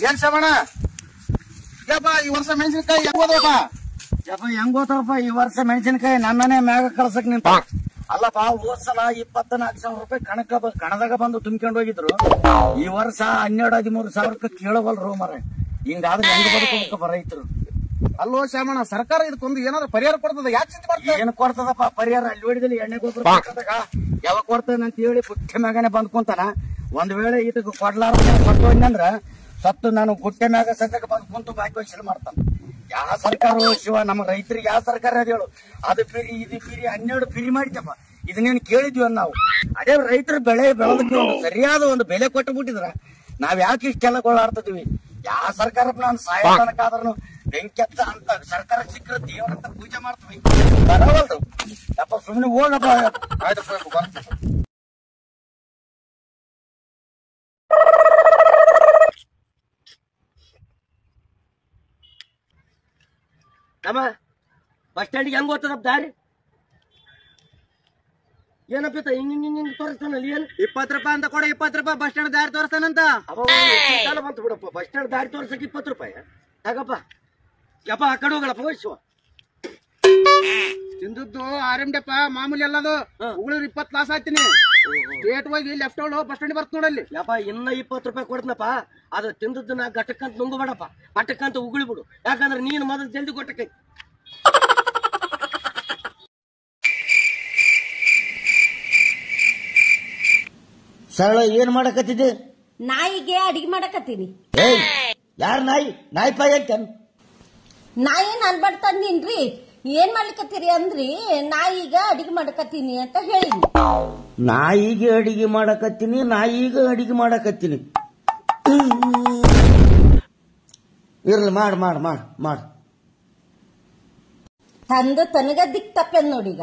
ಏನ್ ಶ್ರವಣ ಯಪ್ಪ ಈ ವರ್ಷ ಮೆಣಸಿನಕಾಯಿ ಹೆಂಗ್ ಹೋದಪ್ಪ? ಯಪ್ಪ ಹೆಂಗ್ ಗೊತ್ತಪ್ಪ ಈ ವರ್ಷ ಮೆಣಸಿನಕಾಯಿ ನನ್ನನೆ ಮ್ಯಾಗ ಕಳ್ಸಕ್ ನಿಂತ. ಅಲ್ಲಪ್ಪ ಹೋದ್ ಸಲ 24,000 ರೂಪಾಯಿ ಕಣದಾಗ ಬಂದು ತುಂಬಿಕೊಂಡು ಹೋಗಿದ್ರು. ಈ ವರ್ಷ 12-13 ಸಾವಿರಕ್ಕೆ ಕೇಳವಲ್ರು ಮರ. ಹಿಂಗಾದ್ರೆ ಹೆಂಗ್ ಬದುಕೋಬೇಕಪ್ಪ ರೈತರು? ಅಲ್ಲೋ ಶ್ಯಾಮಣ್ಣ, ಸರ್ಕಾರ ಇದಕ್ಕೊಂದು ಏನಾದ್ರು ಪರಿಹಾರ ಕೊಡ್ತದ? ಯಾಕೆ ಚಿಂತೆ ಮಾಡ್ತಾರೆ? ಏನ್ ಕೊಡ್ತದಪ್ಪ ಪರಿಹಾರ? ಅಲ್ಲಿ ಹೊಡಿದಲ್ಲಿ ಎಣ್ಣೆ ಗೊಬ್ಬರ ಯಾವಾಗ ಕೊಡ್ತಾನಂತ ಹೇಳಿ ಪುಟ್ಟ ಮ್ಯಾಗನೆ ಬಂದ್ ಕುಂತಾನ. ಒಂದ್ ವೇಳೆ ಇದಕ್ಕೆ ಕೊಡ್ಲಾರ ಸತ್ತೋಯ್ನಂದ್ರ ಸತ್ತು ನಾನು ಗುಟ್ಟೆ ಮ್ಯಾಗ ಸದ್ಯಕ್ಕೆ ಬಂದ್ ಕುಂತು ಬಾಕಿ ಮಾಡ್ತಾನ. ಯಾವ ಸರ್ಕಾರ ಶಿವ ನಮ್ಮ ರೈತರಿಗೆ ಯಾವ ಸರ್ಕಾರ ಅದ ಹೇಳು? ಅದು ಪಿರಿ ಇದು ಪಿರಿ 12 ಪಿರಿ ಮಾಡಿದ್ದಪ್ಪ. ಇದನ್ನೇನು ಕೇಳಿದ್ವಿ ನಾವು. ಅದೇ ರೈತರು ಬೆಳೆ ಬೆಳೆದಕ್ಕೆ ಒಂದು ಸರಿಯಾದ ಒಂದು ಬೆಲೆ ಕೊಟ್ಟು ಬಿಟ್ಟಿದ್ರ ನಾವ್ ಯಾಕೆ ಇಷ್ಟೆಲ್ಲ ಕೊಳ್ಳಾಡ್ತಿದ್ವಿ? ಯಾವ ಸರ್ಕಾರ ನಾನು ಸಾಯಕಾದ್ರೂ ಬೆಂಕೆತ್ತ ಅಂತ ಸರ್ಕಾರ ಸಿಕ್ಕರ ದೇವರಂತ ಪೂಜೆ ಮಾಡ್ತೀವಿ. ಬರವಲ್ದು ಯಪ್ಪ, ಸುಮ್ಮನೆ ಹೋಗಪ್ಪ. ಆಯ್ತಪ್ಪ ಬರ್ತೀವಿ. ನಮ್ಮ ಬಸ್ ಸ್ಟ್ಯಾಂಡಿಗೆ ಹೆಂಗ್ ಹೋಗ್ತದಪ್ಪ ದಾರಿ? ಏನಪ್ಪ ಹಿಂಗ್ ತೋರಿಸ್ತಾನಲ್ಲಿ? ಏನು 20 ರೂಪಾಯಿ ಅಂತ ಕೊಡ, 20 ರೂಪಾಯಿ ಬಸ್ ಸ್ಟ್ಯಾಂಡ್ ದಾರಿ ತೋರಿಸ್ತಾನಂತ. ಕಾಲ ಬಂತು ಬಿಡಪ್ಪ. ಬಸ್ ಸ್ಟ್ಯಾಂಡ್ ದಾರಿ ತೋರ್ಸಕ್ 20 ರೂಪಾಯಿ ಯಾಕಪ್ಪ? ಯಪ್ಪ ಆ ಕಡೆ ಹೋಗಲಪ್ಪ. ಶಿವ ತಿಂದದ್ದು ಆರಂಭಪ್ಪ ಮಾಮೂಲಿ ಎಲ್ಲದು. ಉಗುಳಿದ್ರೆ 20 ಲಾಸ್ ಆಯ್ತೀನಿ. ಸ್ಟ್ರೇಟ್ ಹೋಗಿ ಲೆಫ್ಟ್ ಹೊಳ್ಳು ಬಸ್ ಸ್ಟ್ಯಾಂಡ್ ಬರ್ತ ನೋಡಲ್ಲಿ. ಯಪ್ಪ ಇನ್ನ 20 ರೂಪಾಯಿ ಕೊಡ್ತನಪ್ಪ. ಅದು ತಿಂದದ್ದು ನಾ ಗಟ್ಟಕ್ಕಂತ ನುಂಗಬೇಡಪ್ಪ, ಪಟ್ಟಕ್ಕಂತ ಉಗುಳಿ ಬಿಡು. ಯಾಕಂದ್ರೆ ನೀನು ಮೊದಲು ಜಲ್ದಿ ಕೊಟ್ಟಕ್ಕೆ. ಸರಳ ಏನ್ ಮಾಡಕತ್ತಿದ್ದೆ? ನಾಯಿಗೆ ಅಡಿಗೆ ಮಾಡಕತ್ತೀನಿ. ಯಾರ ನಾಯಿ? ನಾಯಿ ಪಾಯಿ ಅಂತ ನಾಯಿ ನನ್ ಬಡ್ ತಂದಿನ್ರಿ. ಏನ್ ಮಾಡ್ಲಿಕತ್ತೀರಿ ಅಂದ್ರಿ? ನಾಯಿಗ ಅಡಿಗೆ ಮಾಡಕತ್ತೀನಿ ಅಂತ ಹೇಳಿನಿ. ನಾಯಿಗೆ ಅಡಿಗೆ ಮಾಡಕತ್ತೀನಿ, ನಾಯಿಗ ಅಡಿಗೆ ಮಾಡಕತ್ತೀನಿ. ಇರ್ಲಿ, ಮಾಡ್ ಮಾಡ್ ಮಾಡ್ ಮಾಡ್. ತಂದು ತನಗ ದಿಕ್ ತಪ್ಪೇನ್ ನೋಡಿ ಈಗ.